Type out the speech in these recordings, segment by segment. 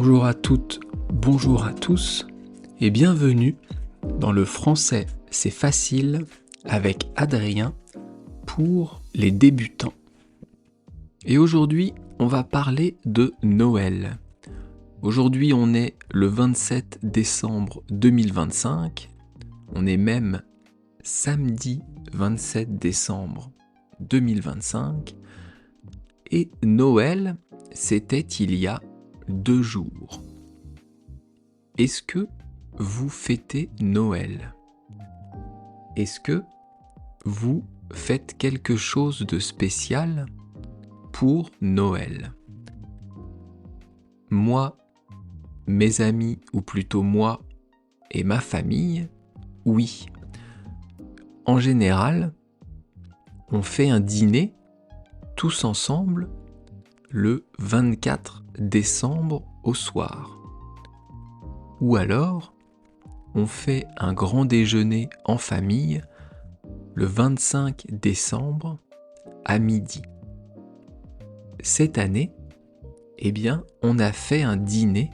Bonjour à toutes, bonjour à tous et bienvenue dans le français c'est facile avec Adrien pour les débutants. Et aujourd'hui, on va parler de Noël. Aujourd'hui, on est le 27 décembre 2025. On est même samedi 27 décembre 2025. Et Noël, c'était il y a 2 jours. Est-ce que vous fêtez Noël ? Est-ce que vous faites quelque chose de spécial pour Noël ? Moi, mes amis, ou plutôt moi et ma famille, oui. En général, on fait un dîner tous ensemble le 24 décembre au soir. Ou alors, on fait un grand déjeuner en famille le 25 décembre à midi. Cette année, on a fait un dîner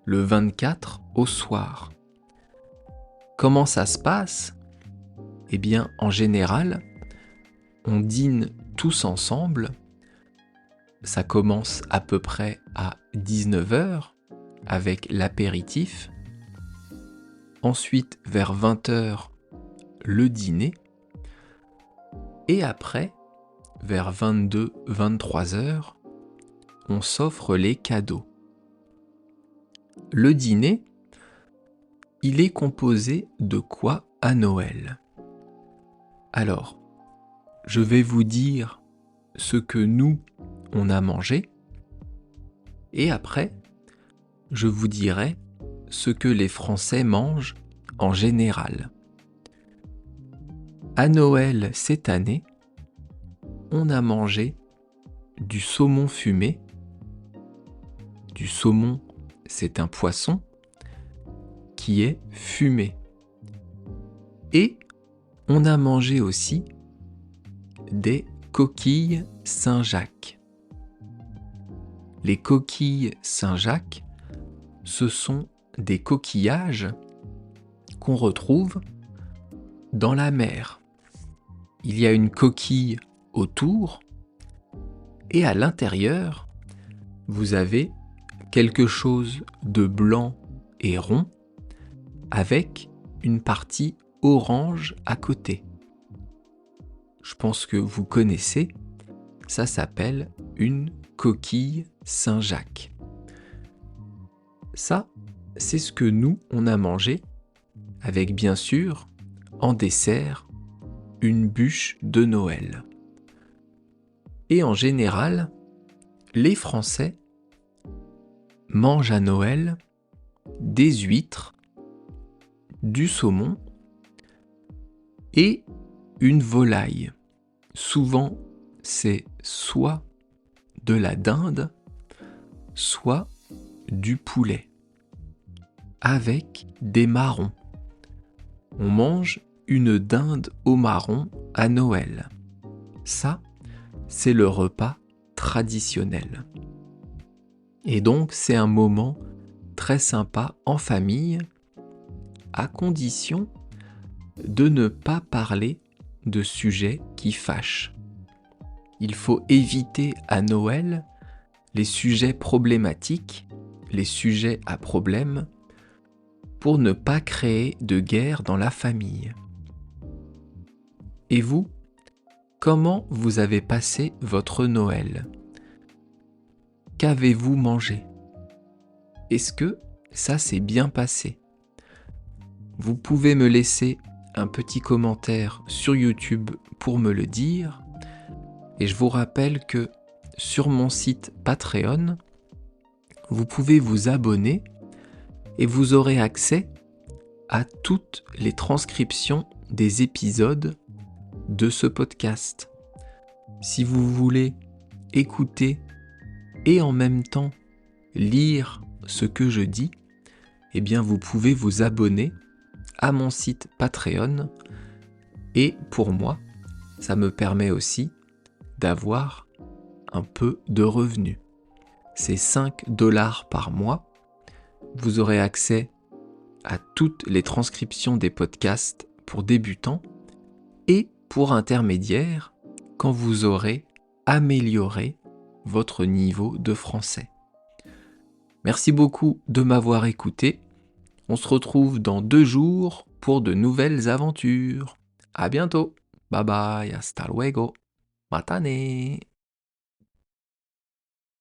le 24 au soir. Comment ça se passe ? En général, on dîne tous ensemble. Ça commence à peu près à 19h avec l'apéritif. Ensuite, vers 20h, le dîner. Et après, vers 22-23h, on s'offre les cadeaux. Le dîner, il est composé de quoi à Noël ? Alors, je vais vous dire ce que nous, on a mangé, et après, je vous dirai ce que les Français mangent en général. À Noël cette année, on a mangé du saumon fumé. Du saumon, c'est un poisson qui est fumé. Et on a mangé aussi des coquilles Saint-Jacques. Les coquilles Saint-Jacques, ce sont des coquillages qu'on retrouve dans la mer. Il y a une coquille autour et à l'intérieur, vous avez quelque chose de blanc et rond avec une partie orange à côté. Je pense que vous connaissez, ça s'appelle une coquille Saint-Jacques. Ça, c'est ce que nous, on a mangé, avec bien sûr, en dessert, une bûche de Noël. Et en général, les Français mangent à Noël des huîtres, du saumon et une volaille. Souvent, c'est soit de la dinde, soit du poulet, avec des marrons. On mange une dinde au marron à Noël. Ça, c'est le repas traditionnel. Et donc, c'est un moment très sympa en famille, à condition de ne pas parler de sujets qui fâchent. Il faut éviter à Noël les sujets problématiques, les sujets à problème, pour ne pas créer de guerre dans la famille. Et vous, comment vous avez passé votre Noël ? Qu'avez-vous mangé ? Est-ce que ça s'est bien passé ? Vous pouvez me laisser un petit commentaire sur YouTube pour me le dire. Et je vous rappelle que sur mon site Patreon, vous pouvez vous abonner et vous aurez accès à toutes les transcriptions des épisodes de ce podcast. Si vous voulez écouter et en même temps lire ce que je dis, vous pouvez vous abonner à mon site Patreon. Et pour moi, ça me permet aussi d'avoir un peu de revenus. C'est 5 $ par mois vous aurez accès à toutes les transcriptions des podcasts pour débutants et pour intermédiaires quand vous aurez amélioré votre niveau de français. Merci beaucoup de m'avoir écouté. On se retrouve dans 2 jours pour de nouvelles aventures. À bientôt. Bye bye, hasta luego. Matane.